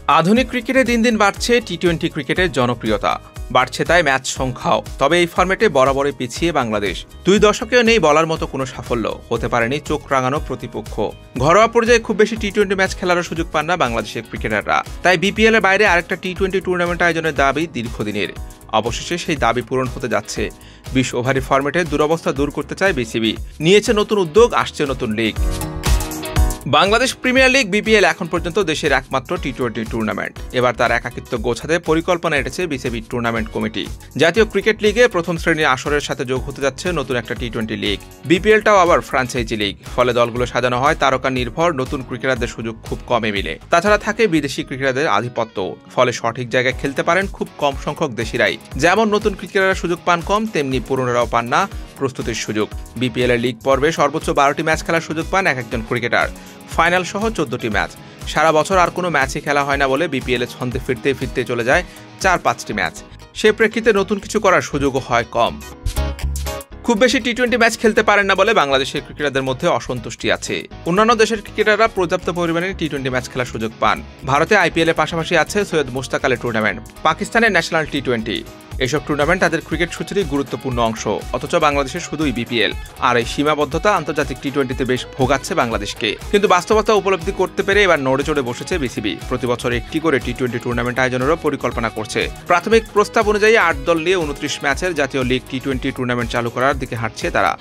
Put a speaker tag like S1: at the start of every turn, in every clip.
S1: আধুনিক ক্রিকেটে দিন দিন বাড়ছে টি-20 ক্রিকেটের জনপ্রিয়তা, বাড়ছে তাই ম্যাচ সংখ্যাও। তবে এই ফরম্যাটে বরাবরই পিছিয়ে বাংলাদেশ। 2 দশকেও নেই বলার মতো কোনো সাফল্য, হতে পারেনি চোখ রাঙানো প্রতিপক্ষ। ঘরোয়া পর্যায়ে খুব বেশি টি-20 ম্যাচ খেলারও সুযোগ পান না বাংলাদেশের ক্রিকেটাররা। তাই বিপিএল এর বাইরে আরেকটা টি-20 টুর্নামেন্ট আয়োজনের দাবি দীর্ঘদিনের। অবশেষে সেই দাবি পূরণ হতে যাচ্ছে। 20 ওভারি ফরম্যাটের দুরবস্থা দূর করতে চায় বিসিবি। নিয়েছে নতুন উদ্যোগ, আসছে নতুন league. Bangladesh premier league BPL এখন পর্যন্ত দেশের একমাত্র টি-20 টুর্নামেন্ট। এবার তার একাকিত্ব গোছাতে পরিকল্পনা এঁটেছে বিসিবি টুর্নামেন্ট কমিটি। জাতীয় ক্রিকেট লিগে প্রথম শ্রেণীর আসরের সাথে যোগ হতে যাচ্ছে নতুন একটা টি-20 লিগ। বিপিএলটাও আবার ফ্র্যাঞ্চাইজি লিগ, ফলে দলগুলো সাজানো হয় তারকা নির্ভর। নতুন ক্রিকেটারদের সুযোগ খুব কমে মিলে। তাছাড়া থাকে বিদেশি ক্রিকেটারদের আধিপত্য, ফলে সঠিক জায়গায় খেলতে পারেন খুব কম সংখ্যক দেশিরাই। যেমন নতুন ক্রিকেটাররা সুযোগ পান কম, তেমনি পুরনোরাও পান না প্রস্তুতির সুযোগ। বিপিএল এর লিগ পর্বে সর্বোচ্চ 12টি ম্যাচ খেলার সুযোগ পান একজন ক্রিকেটার, ফাইনাল সহ 14টি ম্যাচ। সারা বছর আর কোনো ম্যাচই খেলা হয় না বলে বিপিএল এ ছন্দে ফিরতে চলে যায় 4-5টি ম্যাচ। সে প্রেক্ষিতে নতুন কিছু করার সুযোগও হয় কম। খুব বেশি টি-20 ম্যাচ খেলতে পারেন না বলে বাংলাদেশের ক্রিকেটারদের মধ্যে অসন্তুষ্টি আছে। অন্যান্য দেশের ক্রিকেটাররা পর্যাপ্ত পরিমাণে টি-20 ম্যাচ খেলার সুযোগ পান। ভারতে আইপিএল এর পাশাপাশি আছে সৈয়দ মুশতাক আলী টুর্নামেন্ট, পাকিস্তানের ন্যাশনাল টি-20। এসব টুর্নামেন্ট তাদের ক্রিকেট সূচিরই গুরুত্বপূর্ণ অংশ, অথচ বাংলাদেশের শুধুই বিপিএল। আর এই সীমাবদ্ধতা আন্তর্জাতিক টি-20তে বেশ ভোগাচ্ছে বাংলাদেশকে। কিন্তু বাস্তবতা উপলব্ধি করতে পেরে এবার নড়ে চড়ে বসেছে বিসিবি। প্রতি বছর একটি করে টি-20 টুর্নামেন্ট আয়োজনেরও পরিকল্পনা করছে। প্রাথমিক প্রস্তাব অনুযায়ী 8 দল নিয়ে 29 ম্যাচের জাতীয় লিগ টি-20 টুর্নামেন্ট চালু করার দিকে হাঁটছে তারা।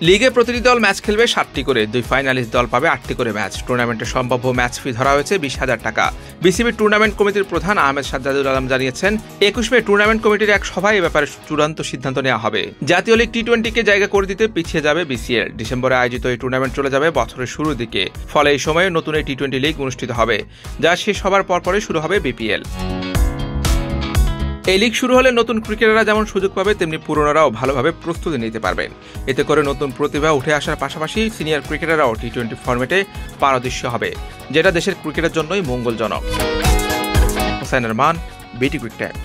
S1: লিগে প্রতিটি দল ম্যাচ খেলবে 7টি করে, 2 ফাইনালিস্ট দল পাবে 8টি করে ম্যাচ। টুর্নামেন্টের সম্ভাব্য ম্যাচ ফি ধরা হয়েছে 20,000 টাকা। বিসিবি টুর্নামেন্ট কমিটির প্রধান আহমেদ সাজ্জাদুল আলম জানিয়েছেন, 21 মে টুর্নামেন্ট কমিটির এক সভায় এ ব্যাপারে চূড়ান্ত সিদ্ধান্ত নেওয়া হবে। জাতীয় লিগ টি-20কে জায়গা করে দিতে পিছিয়ে যাবে বিসিএল। ডিসেম্বরে আয়োজিত এই টুর্নামেন্ট চলে যাবে বছরের শুরুর দিকে, ফলে এই সময়ে নতুন এই টি-20 লিগ অনুষ্ঠিত হবে, যা শেষ হবার পরপরই শুরু হবে বিপিএল। এই লিগ শুরু হলে নতুন ক্রিকেটাররা যেমন সুযোগ পাবে, তেমনি পুরনোরাও ভালোভাবে প্রস্তুতি নিতে পারবেন। এতে করে নতুন প্রতিভা উঠে আসার পাশাপাশি সিনিয়র ক্রিকেটাররাও টি-20 ফরম্যাটে পারদর্শী হবে, যেটা দেশের ক্রিকেটের জন্যই মঙ্গলজনক। হোসেন আরমান, বিটি ক্রিকেট।